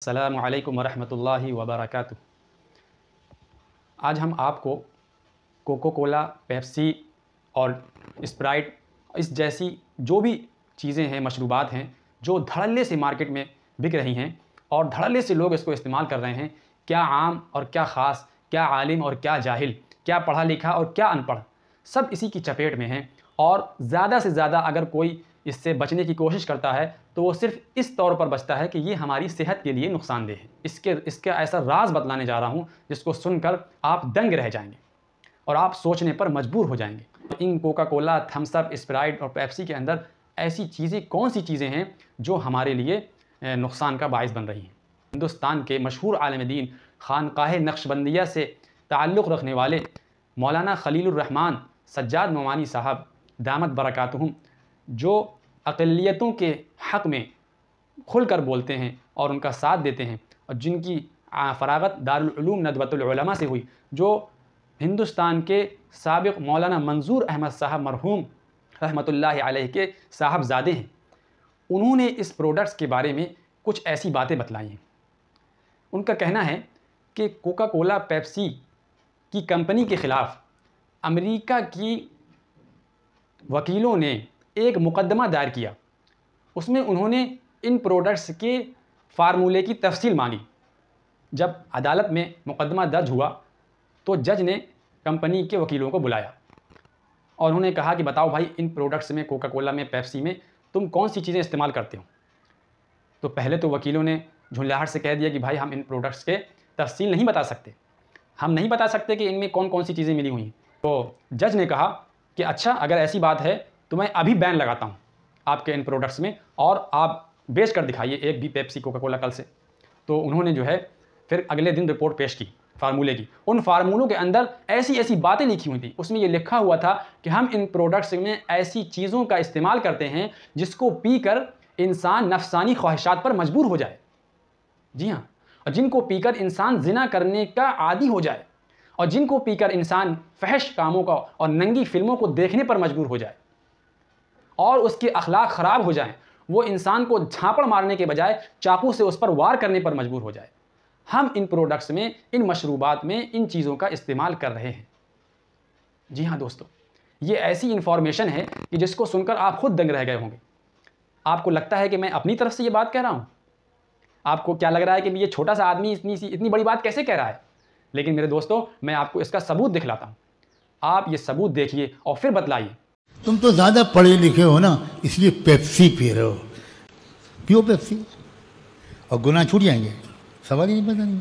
السلام علیکم ورحمۃ اللہ وبرکاتہ۔ آج ہم آپ کو کوکو کولا، پیپسی اور اسپرائٹ اس جیسی جو بھی چیزیں ہیں، مشروبات ہیں جو دھڑلے سے مارکیٹ میں بک رہی ہیں اور دھڑلے سے لوگ اس کو استعمال کر رہے ہیں، کیا عام اور کیا خاص، کیا عالم اور کیا جاہل، کیا پڑھا لکھا اور کیا ان پڑھ، سب اسی کی چپیٹ میں ہیں۔ اور زیادہ سے زیادہ اگر کوئی اس سے بچنے کی کوشش کرتا ہے تو وہ صرف اس طور پر بچتا ہے کہ یہ ہماری صحت کے لیے نقصان دہ ہے۔ اس کا ایسا راز بتلانے جا رہا ہوں جس کو سن کر آپ دنگ رہ جائیں گے اور آپ سوچنے پر مجبور ہو جائیں گے۔ ان کوکا کولا، تھمس اپ، اسپرائٹ اور پیپسی کے اندر ایسی چیزیں کون سی چیزیں ہیں جو ہمارے لیے نقصان کا باعث بن رہی ہیں؟ ہندوستان کے مشہور عالم دین، خانقاہ نقشبندیہ سے تعلق رکھنے والے مولانا خلیل الرحمن سجاد نعمانی صاحب دامت برکاتہم، جو اقلیتوں کے حق میں کھل کر بولتے ہیں اور ان کا ساتھ دیتے ہیں، اور جن کی فراغت دارالعلوم ندوۃ العلماء سے ہوئی، جو ہندوستان کے سابق مولانا منظور احمد صاحب مرحوم رحمۃ اللہ علیہ کے صاحبزادے ہیں، انہوں نے اس پروڈکٹس کے بارے میں کچھ ایسی باتیں بتلائی ہیں۔ ان کا کہنا ہے کہ کوکا کولا، پیپسی کی کمپنی کے خلاف امریکہ کی وکیلوں نے ایک مقدمہ دائر کیا۔ اس میں انہوں نے ان پروڈکٹس کے فارمولے کی تفصیل مانگی۔ جب عدالت میں مقدمہ درج ہوا تو جج نے کمپنی کے وکیلوں کو بلایا اور انہوں نے کہا کہ بتاؤ بھائی، ان پروڈکٹس میں، کوکا کولا میں، پیپسی میں تم کون سی چیزیں استعمال کرتے ہو؟ تو پہلے تو وکیلوں نے جھنجھلاہٹ سے کہہ دیا کہ بھائی ہم ان پروڈکٹس کے تفصیل نہیں بتا سکتے، ہم نہیں بتا سکتے کہ ان میں کون کون سی چیزیں ملی ہوئی ہیں۔ تو جج نے کہا کہ اچھا، اگر ایسی بات ہے تو میں ابھی بین لگاتا ہوں آپ کے ان پروڈکٹس میں، اور آپ بیچ کر دکھائیے ایک بھی پیپسی، کوکا کولا کل سے۔ تو انہوں نے جو ہے پھر اگلے دن رپورٹ پیش کی فارمولے کی۔ ان فارمولوں کے اندر ایسی ایسی باتیں لکھی ہوئی تھیں، اس میں یہ لکھا ہوا تھا کہ ہم ان پروڈکٹس میں ایسی چیزوں کا استعمال کرتے ہیں جس کو پی کر انسان نفسانی خواہشات پر مجبور ہو جائے۔ جی ہاں، اور جن کو پی کر انسان زنا کرنے کا عادی ہو جائے، اور جن کو پی کر انسان فحش کاموں کا اور ننگی فلموں کو دیکھنے پر مجبور ہو جائے اور اس کے اخلاق خراب ہو جائیں، وہ انسان کو جھاپڑ مارنے کے بجائے چاقو سے اس پر وار کرنے پر مجبور ہو جائے۔ ہم ان پروڈکٹس میں، ان مشروبات میں ان چیزوں کا استعمال کر رہے ہیں۔ جی ہاں دوستو، یہ ایسی انفارمیشن ہے کہ جس کو سن کر آپ خود دنگ رہ گئے ہوں گے۔ آپ کو لگتا ہے کہ میں اپنی طرف سے یہ بات کہہ رہا ہوں؟ آپ کو کیا لگ رہا ہے کہ یہ چھوٹا سا آدمی اتنی بڑی بات کیسے کہہ رہا ہے؟ لیکن میرے دوستو، میں آپ کو اس کا ثبوت دکھلاتا ہوں۔ آپ یہ ثبوت دیکھیے اور پھر بتلائیے۔ تم تو زیادہ پڑھے لکھے ہو نا، اس لیے پیپسی پی رہے ہو۔ پیو پیپسی اور گناہ چھوٹ جائیں گے، سوال ہی نہیں پتا نہیں۔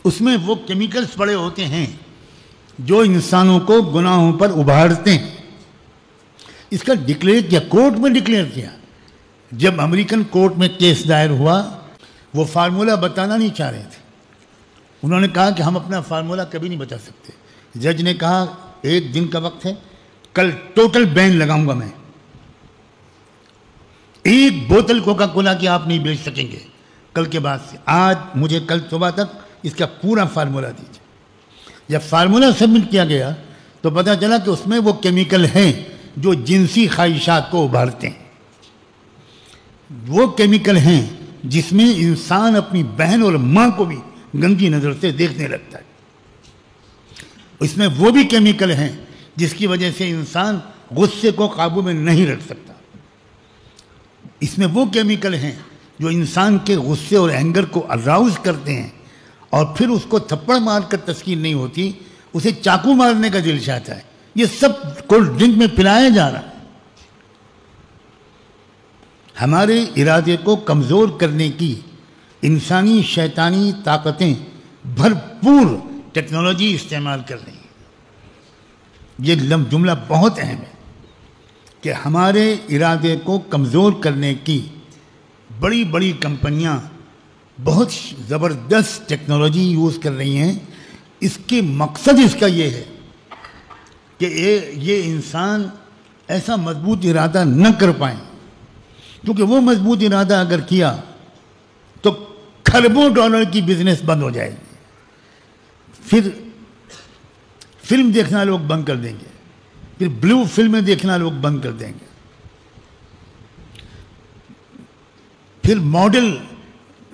اس میں وہ کیمیکلز پڑے ہوتے ہیں جو انسانوں کو گناہوں پر ابھارتے ہیں۔ اس کا ڈکلیئر کیا، کورٹ میں ڈکلیئر کیا۔ جب امریکن کورٹ میں کیس دائر ہوا، وہ فارمولہ بتانا نہیں چاہ رہے تھے۔ انہوں نے کہا کہ ہم اپنا فارمولہ کبھی نہیں بتا سکتے۔ جج نے کہا ایک دن کا وقت ہے، کل ٹوٹل بین لگاؤں گا میں، ایک بوتل کوکا کولا کی آپ نہیں بیچ سکیں گے کل کے بعد سے۔ آج مجھے کل صبح تک اس کا پورا فارمولہ دیجیے۔ جب فارمولہ سبمٹ کیا گیا تو پتہ چلا کہ اس میں وہ کیمیکل ہیں جو جنسی خواہشات کو ابھارتے ہیں۔ وہ کیمیکل ہیں جس میں انسان اپنی بہن اور ماں کو بھی گندی نظر سے دیکھنے لگتا ہے۔ اس میں وہ بھی کیمیکل ہیں جس کی وجہ سے انسان غصے کو قابو میں نہیں رکھ سکتا۔ اس میں وہ کیمیکل ہیں جو انسان کے غصے اور اینگر کو اراؤز کرتے ہیں، اور پھر اس کو تھپڑ مار کر تسکین نہیں ہوتی، اسے چاقو مارنے کا دل چاہتا ہے۔ یہ سب کولڈ ڈرنک میں پلایا جا رہا ہے۔ ہمارے ارادے کو کمزور کرنے کی انسانی شیطانی طاقتیں بھرپور ٹیکنالوجی استعمال کر رہی ہیں۔ یہ جملہ بہت اہم ہے کہ ہمارے ارادے کو کمزور کرنے کی بڑی بڑی کمپنیاں بہت زبردست ٹیکنالوجی یوز کر رہی ہیں۔ اس کے مقصد اس کا یہ ہے کہ یہ انسان ایسا مضبوط ارادہ نہ کر پائیں، کیونکہ وہ مضبوط ارادہ اگر کیا تو کھربوں ڈالر کی بزنس بند ہو جائے گی۔ پھر فلم دیکھنا لوگ بند کر دیں گے، پھر بلو فلمیں دیکھنا لوگ بند کر دیں گے، پھر ماڈل